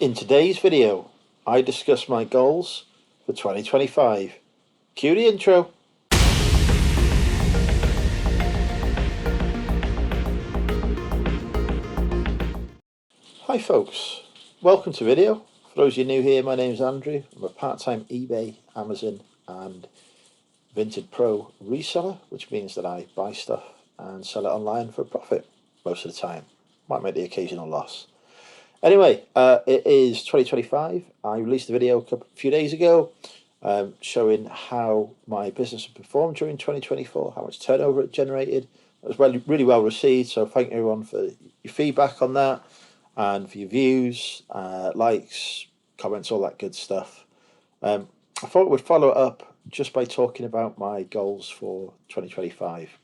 In today's video, I discuss my goals for 2025. Cue the intro. Hi folks, welcome to video. For those of you new here, my name is Andrew. I'm a part-time eBay, Amazon and Vinted Pro reseller, which means that I buy stuff and sell it online for a profit most of the time. Might make the occasional loss. Anyway, it is 2025. I released a video a few days ago showing how my business had performed during 2024, how much turnover it generated. It was really well received, so thank everyone for your feedback on that and for your views, likes, comments, all that good stuff. I thought we'd follow it up just by talking about my goals for 2025.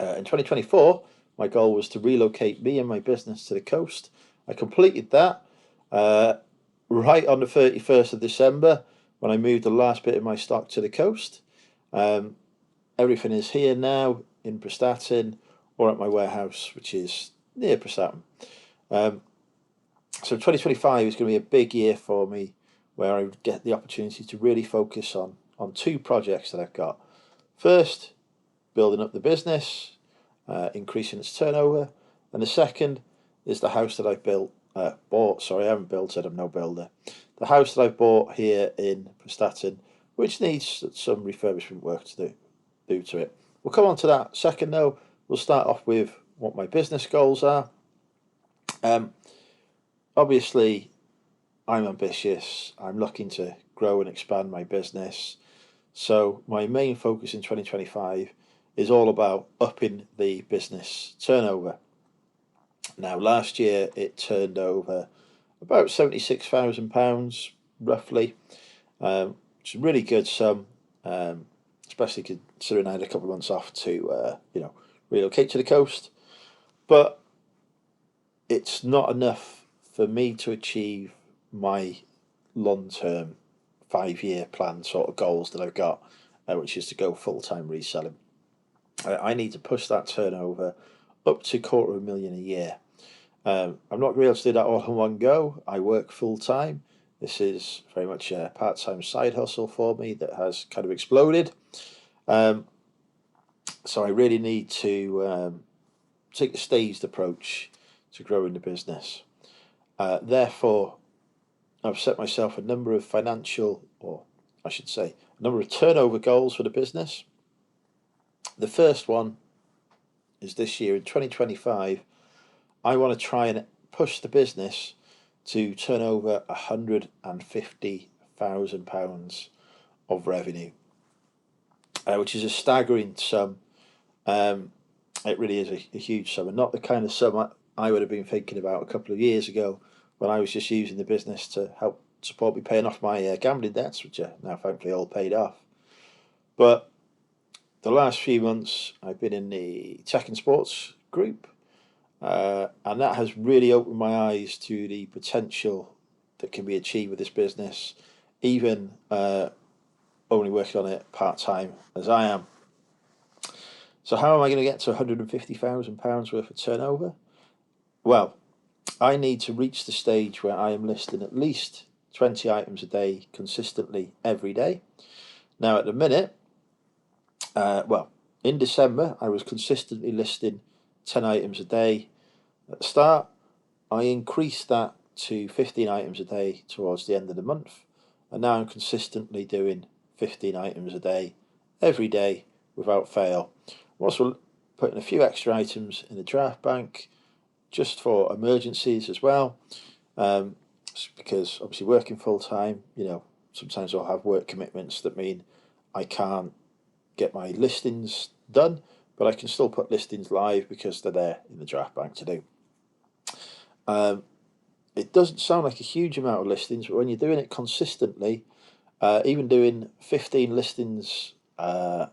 In 2024, my goal was to relocate me and my business to the coast. I completed that right on the 31st of December when I moved the last bit of my stock to the coast. Everything is here now in Prestatyn or at my warehouse, which is near Prestatyn. So 2025 is going to be a big year for me where I get the opportunity to really focus on two projects that I've got. First, building up the business, increasing its turnover, and the second is the house that I've bought. Sorry, I haven't built it. I'm no builder. The house that I've bought here in Prestatyn, which needs some refurbishment work to do to it. We'll come on to that second though. We'll start off with what my business goals are. Obviously, I'm ambitious. I'm looking to grow and expand my business. So my main focus in 2025 is all about upping the business turnover. Now, last year it turned over about £76,000 roughly, which is a really good sum, especially considering I had a couple of months off to relocate to the coast. But it's not enough for me to achieve my long-term 5-year plan sort of goals that I've got, which is to go full-time reselling. I need to push that turnover up to £250,000 a year. I'm not going to be able to do that all in one go. I work full-time. This is very much a part-time side hustle for me that has kind of exploded. So I really need to take a staged approach to growing the business. Therefore, I've set myself a number of financial, or I should say, a number of turnover goals for the business. The first one is this year in 2025. I want to try and push the business to turn over £150,000 of revenue, which is a staggering sum. It really is a huge sum, and not the kind of sum I would have been thinking about a couple of years ago when I was just using the business to help support me paying off my gambling debts, which are now thankfully all paid off. But the last few months I've been in the tech and sports group, and that has really opened my eyes to the potential that can be achieved with this business, even only working on it part-time as I am. So how am I going to get to £150,000 worth of turnover? Well, I need to reach the stage where I am listing at least 20 items a day consistently every day. Now at the minute, in December I was consistently listing 10 items a day. At the start, I increased that to 15 items a day towards the end of the month, and now I'm consistently doing 15 items a day every day without fail. I'm also putting a few extra items in the draft bank just for emergencies as well, because obviously working full-time, sometimes I'll have work commitments that mean I can't get my listings done, but I can still put listings live because they're there in the draft bank to do. It doesn't sound like a huge amount of listings, but when you're doing it consistently, even doing 15 listings a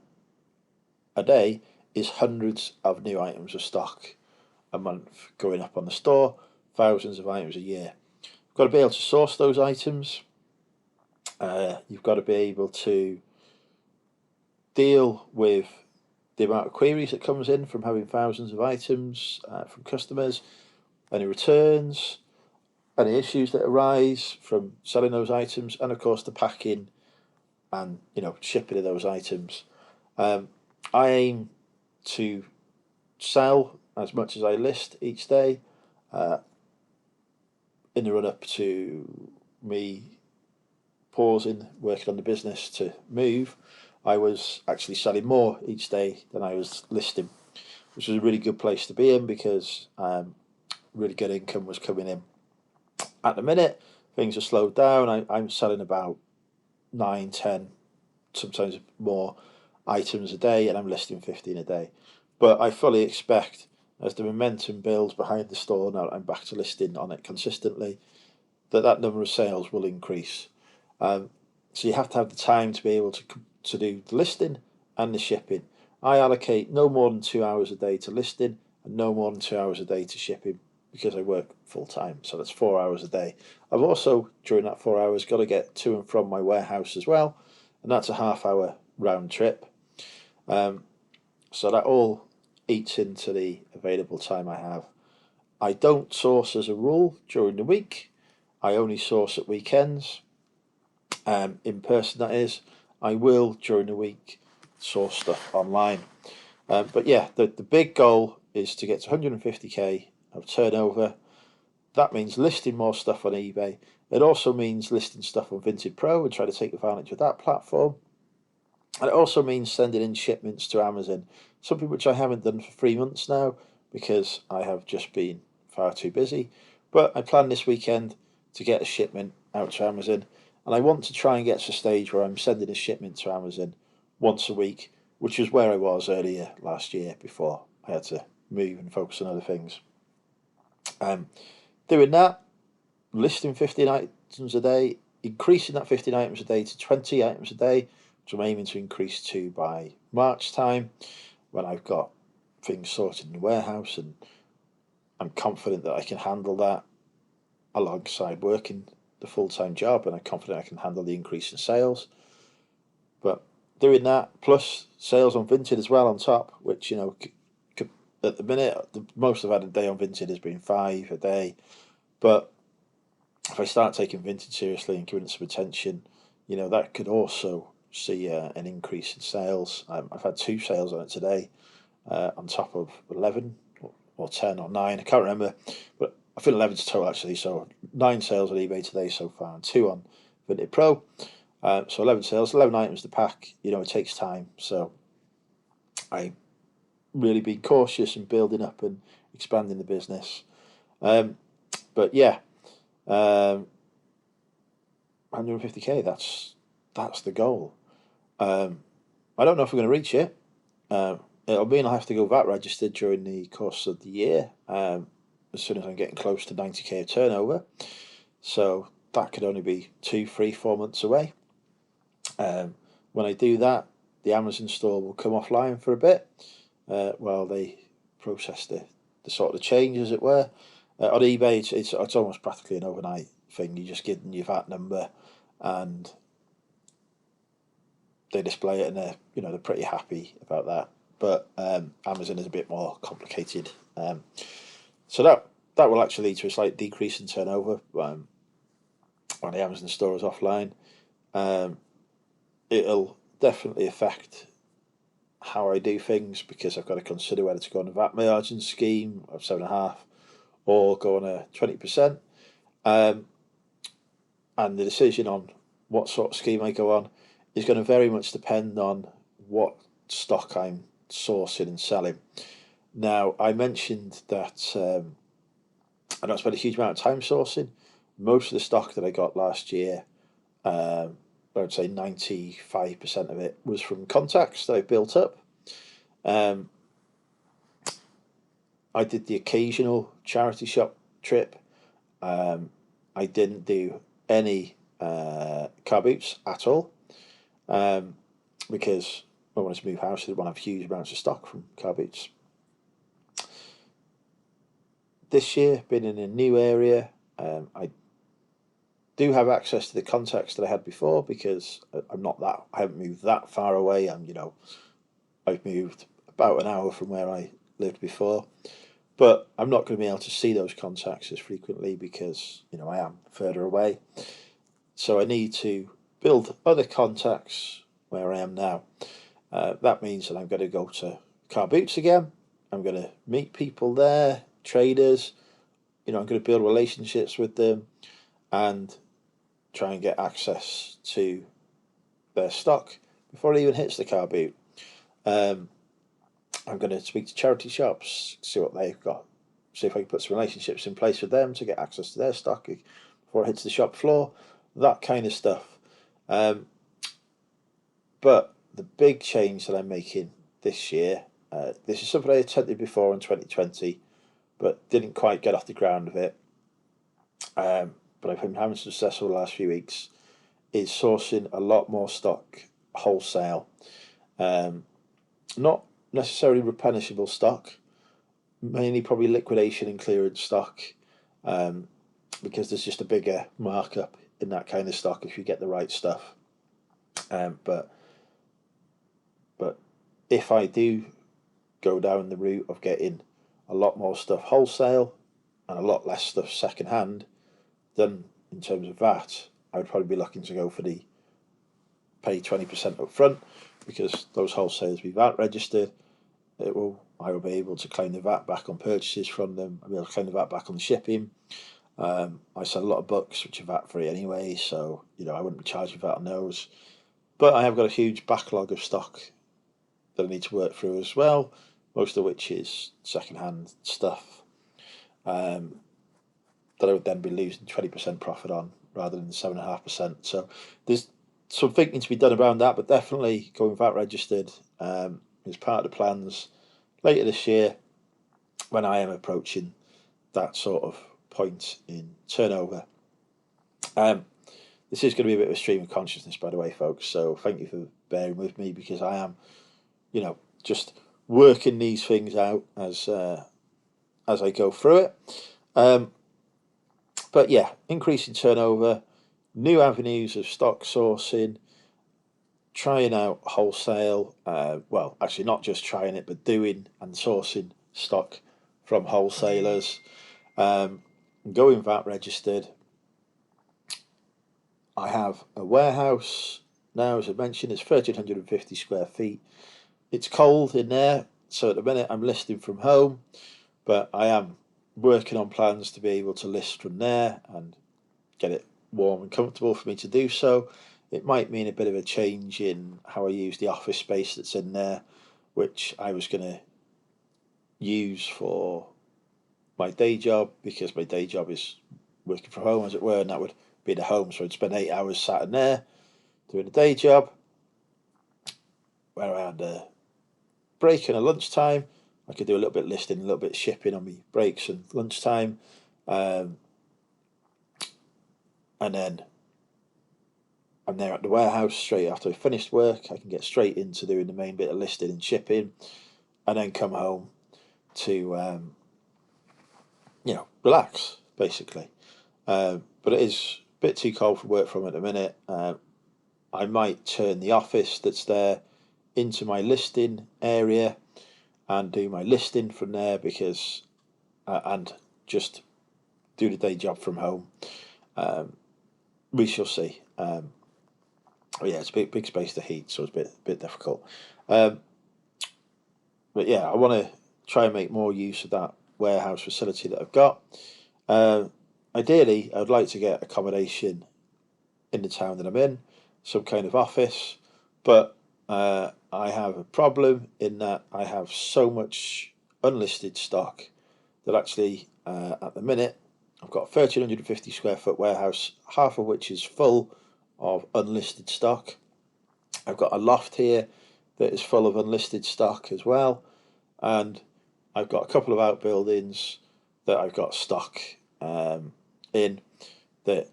day is hundreds of new items of stock a month going up on the store, thousands of items a year. You've got to be able to source those items. You've got to be able to deal with the amount of queries that comes in from having thousands of items from customers, any returns, any issues that arise from selling those items, and of course the packing and shipping of those items. I aim to sell as much as I list each day. In the run up to me pausing working on the business to move, I was actually selling more each day than I was listing, which was a really good place to be in because really good income was coming in. At the minute, things are slowed down. I'm selling about 9, 10, sometimes more items a day, and I'm listing 15 a day. But I fully expect, as the momentum builds behind the store, now I'm back to listing on it consistently, that number of sales will increase. So you have to have the time to be able to do the listing and the shipping. I allocate no more than 2 hours a day to listing and no more than 2 hours a day to shipping because I work full time. So that's 4 hours a day. I've also, during that 4 hours, got to get to and from my warehouse as well, and that's a half-hour round trip. So that all eats into the available time I have. I don't source as a rule during the week. I only source at weekends. In person, that is. I will during the week source stuff online. But yeah, the big goal is to get to 150k of turnover. That means listing more stuff on eBay. It also means listing stuff on Vinted Pro and try to take advantage of that platform. And it also means sending in shipments to Amazon, something which I haven't done for 3 months now because I have just been far too busy. But I plan this weekend to get a shipment out to Amazon, and I want to try and get to a stage where I'm sending a shipment to Amazon once a week, which is where I was earlier last year before I had to move and focus on other things. Doing that, listing 15 items a day, increasing that 15 items a day to 20 items a day, which I'm aiming to increase to by March time when I've got things sorted in the warehouse, and I'm confident that I can handle that alongside working the full-time job, and I'm confident I can handle the increase in sales. But doing that plus sales on Vinted as well on top, which at the minute the most I've had a day on Vinted has been 5 a day, but if I start taking Vinted seriously and giving it some attention, that could also see an increase in sales. I've had 2 sales on it today, on top of 11 or 10 or 9, I can't remember, but I think 11's total actually, so 9 sales on eBay today so far and 2 on Vinted Pro. So 11 sales, 11 items to pack. It takes time, so I really been cautious in building up and expanding the business. But yeah, 150k. That's the goal. I don't know if we're going to reach it. It'll mean I'll have to go VAT registered during the course of the year. As soon as I'm getting close to 90k of turnover, so that could only be 2, 3, 4 months away. When I do that, the Amazon store will come offline for a bit while they process the sort of change, as it were. On eBay, it's almost practically an overnight thing. You just give them your VAT number, and they display it, and they're pretty happy about that. But Amazon is a bit more complicated. So that will actually lead to a slight decrease in turnover when the Amazon store is offline. It'll definitely affect how I do things because I've got to consider whether to go on a VAT margin scheme of 7.5 or go on a 20%. And the decision on what sort of scheme I go on is going to very much depend on what stock I'm sourcing and selling. Now, I mentioned that I don't spend a huge amount of time sourcing. Most of the stock that I got last year, I would say 95% of it was from contacts that I built up. I did the occasional charity shop trip. I didn't do any car boots at all because I wanted to move house. I didn't want to have huge amounts of stock from car boots. This year, being in a new area, I do have access to the contacts that I had before because I haven't moved that far away. I've moved about an hour from where I lived before, but I'm not going to be able to see those contacts as frequently because, you know, I am further away. So I need to build other contacts where I am now. That means that I'm going to go to Car Boots again. I'm going to meet people there, traders. You know, I'm going to build relationships with them and try and get access to their stock before it even hits the car boot. I'm going to speak to charity shops, see what they've got, see if I can put some relationships in place with them to get access to their stock before it hits the shop floor, that kind of stuff. But the big change that I'm making this year, this is something I attempted before in 2020, but didn't quite get off the ground of it. But I've been having success over the last few weeks, is sourcing a lot more stock wholesale. Not necessarily replenishable stock, mainly probably liquidation and clearance stock, because there's just a bigger markup in that kind of stock if you get the right stuff. But if I do go down the route of getting a lot more stuff wholesale and a lot less stuff second hand, then in terms of VAT, I would probably be looking to go for the pay 20% up front, because those wholesalers be VAT registered. I will be able to claim the VAT back on purchases from them. I'll be able to claim the VAT back on the shipping. I sell a lot of books which are VAT free anyway, so you know I wouldn't be charging VAT on those. But I have got a huge backlog of stock that I need to work through as well, most of which is second-hand stuff that I would then be losing 20% profit on rather than 7.5%. So there's some thinking to be done around that, but definitely going VAT registered is part of the plans later this year when I am approaching that sort of point in turnover. This is going to be a bit of a stream of consciousness, by the way, folks, so thank you for bearing with me, because I am, you know, just working these things out as I go through it. But yeah, increasing turnover, new avenues of stock sourcing, trying out wholesale. Well, actually, not just trying it, but doing and sourcing stock from wholesalers. Going VAT registered. I have a warehouse now, as I mentioned, it's 1,350 square feet. It's cold in there, so at the minute I'm listing from home, but I am working on plans to be able to list from there and get it warm and comfortable for me to do so. It might mean a bit of a change in how I use the office space that's in there, which I was going to use for my day job, because my day job is working from home, as it were, and that would be the home, so I'd spend 8 hours sat in there doing a day job, where I had a break and a lunchtime. I could do a little bit listing, a little bit shipping on my breaks and lunchtime, and then I'm there at the warehouse straight after I finished work. I can get straight into doing the main bit of listing and shipping, and then come home to relax basically. But it is a bit too cold for work from at the minute. I might turn the office that's there into my listing area and do my listing from there, because and just do the day job from home. We shall see. Yeah, it's a big space to heat, so it's a bit difficult. But yeah, I want to try and make more use of that warehouse facility that I've got. Ideally, I would like to get accommodation in the town that I'm in, some kind of office, but I have a problem in that I have so much unlisted stock that actually, at the minute, I've got a 1,350 square foot warehouse, half of which is full of unlisted stock. I've got a loft here that is full of unlisted stock as well, and I've got a couple of outbuildings that I've got stock in that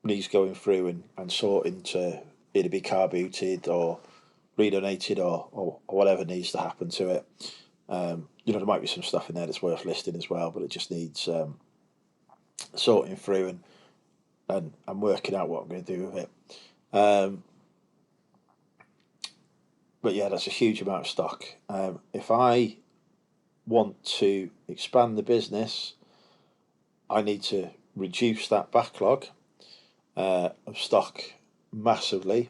needs going through and sorting to either be car booted or redonated or whatever needs to happen to it. There might be some stuff in there that's worth listing as well, but it just needs sorting through and working out what I'm going to do with it. But yeah, that's a huge amount of stock. If I want to expand the business, I need to reduce that backlog of stock massively,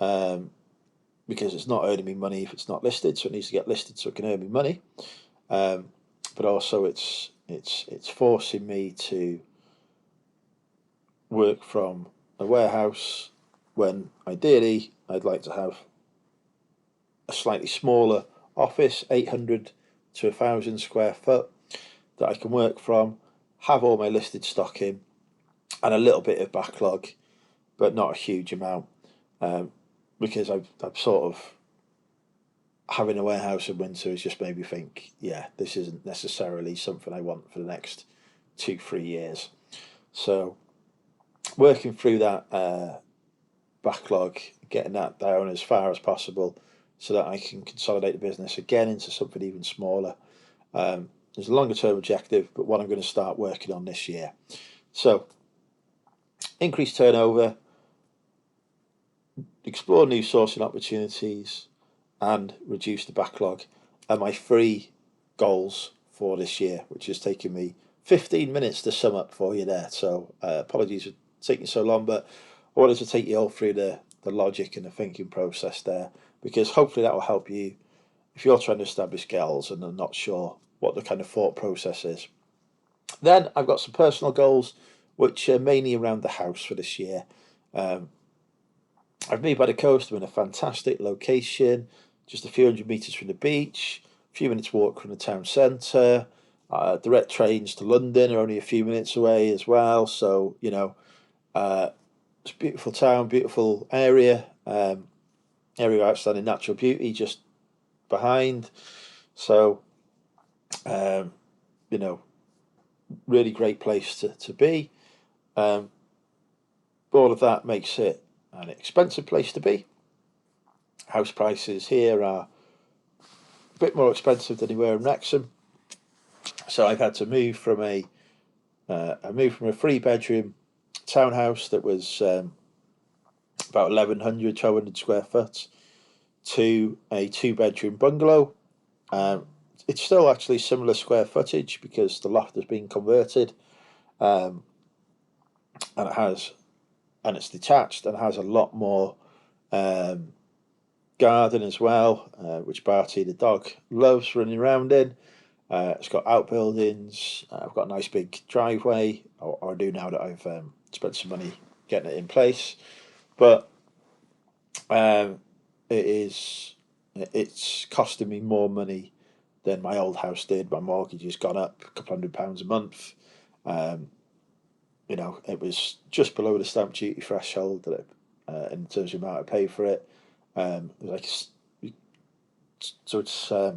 because it's not earning me money if it's not listed, so it needs to get listed so it can earn me money. But also it's forcing me to work from a warehouse when ideally I'd like to have a slightly smaller office, 800 to 1,000 square foot, that I can work from, have all my listed stock in, and a little bit of backlog, but not a huge amount, because I'm sort of having a warehouse in winter has just made me think, yeah, this isn't necessarily something I want for the next 2-3 years. So working through that backlog, getting that down as far as possible so that I can consolidate the business again into something even smaller. There's a longer term objective, but what I'm going to start working on this year. So increase turnover, explore new sourcing opportunities, and reduce the backlog are my 3 goals for this year, which has taken me 15 minutes to sum up for you there. So apologies for taking so long, but I wanted to take you all through the logic and the thinking process there, because hopefully that will help you if you're trying to establish goals and are not sure what the kind of thought process is. Then I've got some personal goals, which are mainly around the house for this year. I've moved by the coast. I'm in a fantastic location, just a few hundred metres from the beach, a few minutes walk from the town centre. Direct trains to London are only a few minutes away as well. So, you know, it's a beautiful town, beautiful area, area of outstanding natural beauty just behind. So, you know, really great place to be. All of that makes it an expensive place to be. House prices here are a bit more expensive than they were in Wrexham, so I've had to move from a 3-bedroom townhouse that was about 1,100 square foot to a 2-bedroom bungalow. It's still actually similar square footage because the loft has been converted, and it's detached and has a lot more garden as well, which Barty the dog loves running around in. It's got outbuildings. I've got a nice big driveway, or I do now that I've spent some money getting it in place. But it's costing me more money than my old house did. My mortgage has gone up a couple £100 a month. You know, it was just below the stamp duty threshold that in terms of the amount I pay for it. Like, so it's a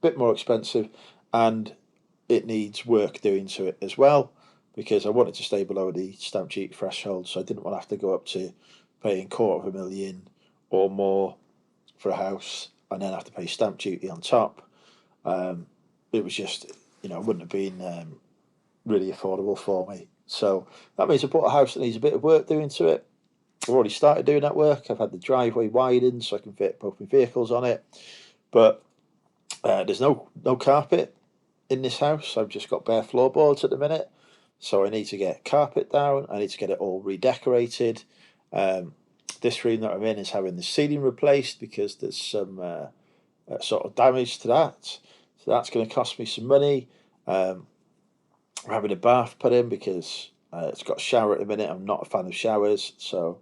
bit more expensive, and it needs work doing to it as well, because I wanted to stay below the stamp duty threshold, so I didn't want to have to go up to paying £250,000 or more for a house and then have to pay stamp duty on top. It was just, you know, it wouldn't have been really affordable for me. So that means I bought a house that needs a bit of work doing to it. I've already started doing that work. I've had the driveway widened so I can fit both my vehicles on it, but there's no carpet in this house. I've just got bare floorboards at the minute, so I need to get carpet down. I need to get it all redecorated. This room that I'm in is having the ceiling replaced because there's some sort of damage to that, so that's going to cost me some money. I'm having a bath put in because it's got a shower at the minute. I'm not a fan of showers, so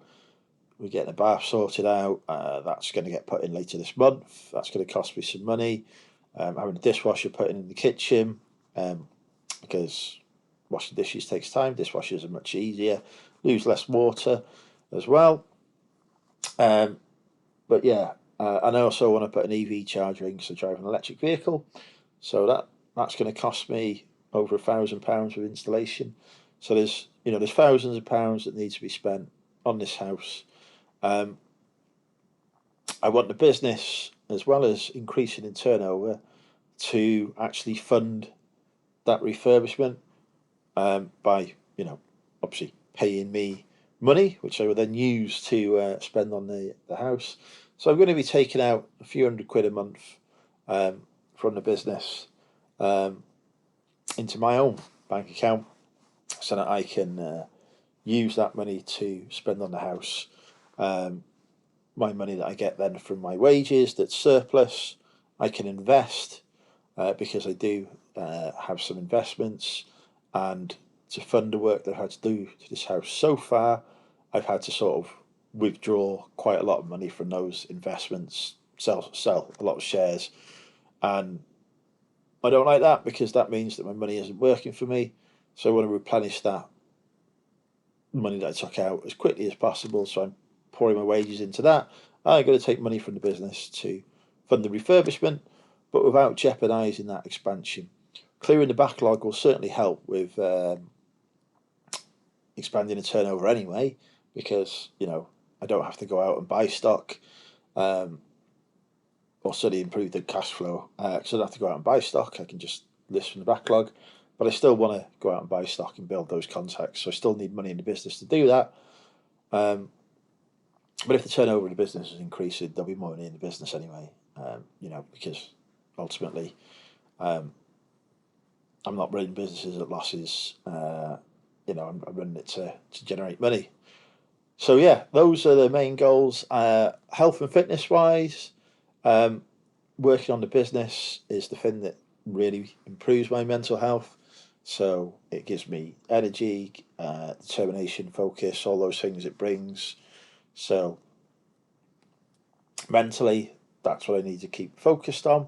we're getting a bath sorted out. That's going to get put in later this month. That's going to cost me some money. Having a dishwasher put in the kitchen, because washing dishes takes time. Dishwashers are much easier, lose less water as well. But yeah, and I also want to put an EV charger in because I drive an electric vehicle, so that's going to cost me over £1,000 with installation. So there's thousands of pounds that need to be spent on this house. I want the business, as well as increasing in turnover, to actually fund that refurbishment by, obviously paying me money, which I will then use to spend on the house. So I'm going to be taking out a few £100 a month from the business into my own bank account, so that I can use that money to spend on the house. My money that I get then from my wages, that's surplus, I can invest, because I do have some investments, and to fund the work that I've had to do to this house so far, I've had to sort of withdraw quite a lot of money from those investments, sell a lot of shares, and I don't like that, because that means that my money isn't working for me. So I want to replenish that money that I took out as quickly as possible. So I'm pouring my wages into that. I'm going to take money from the business to fund the refurbishment, but without jeopardising that expansion. Clearing the backlog will certainly help with expanding the turnover anyway, because I don't have to go out and buy stock, or certainly improve the cash flow. Because I don't have to go out and buy stock. I can just list from the backlog. But I still want to go out and buy stock and build those contacts. So I still need money in the business to do that. But if the turnover of the business is increasing, there'll be more money in the business anyway. Because ultimately, I'm not running businesses at losses. I'm running it to generate money. So yeah, those are the main goals. Health and fitness wise, working on the business is the thing that really improves my mental health. So it gives me energy, determination, focus, all those things it brings. So mentally, that's what I need to keep focused on.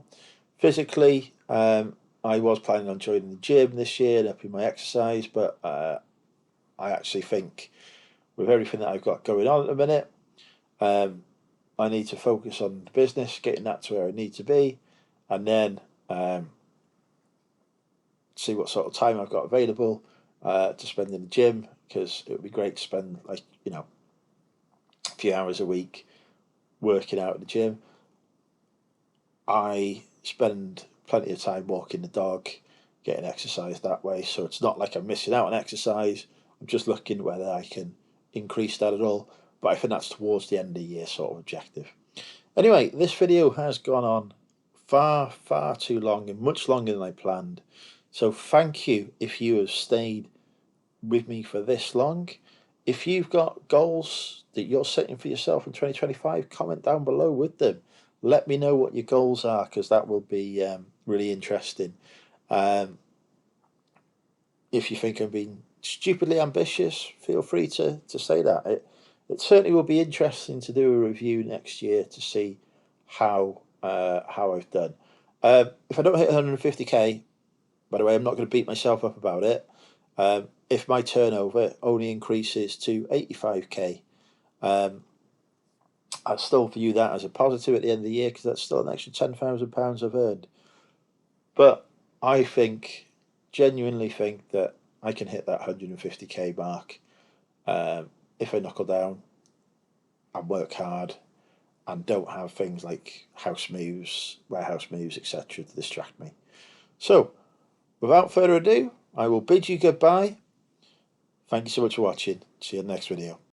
Physically, I was planning on joining the gym this year and upping my exercise, but I actually think with everything that I've got going on at the minute, I need to focus on the business, getting that to where I need to be, and then see what sort of time I've got available to spend in the gym, because it would be great to spend a few hours a week working out at the gym. I spend plenty of time walking the dog, getting exercise that way, so it's not like I'm missing out on exercise. I'm just looking whether I can increase that at all, but I think that's towards the end of the year sort of objective. Anyway, this video has gone on far too long, and much longer than I planned. So thank you if you have stayed with me for this long. If you've got goals that you're setting for yourself in 2025, comment down below with them. Let me know what your goals are, because that will be really interesting. If you think I'm being stupidly ambitious, feel free to say that. It certainly will be interesting to do a review next year to see how I've done. If I don't hit 150k, by the way, I'm not going to beat myself up about it. If my turnover only increases to 85k, I still view that as a positive at the end of the year, because that's still an extra £10,000 I've earned. But I genuinely think that I can hit that 150k mark if I knuckle down and work hard and don't have things like house moves, warehouse moves, etc. to distract me. So, without further ado, I will bid you goodbye. Thank you so much for watching. See you in the next video.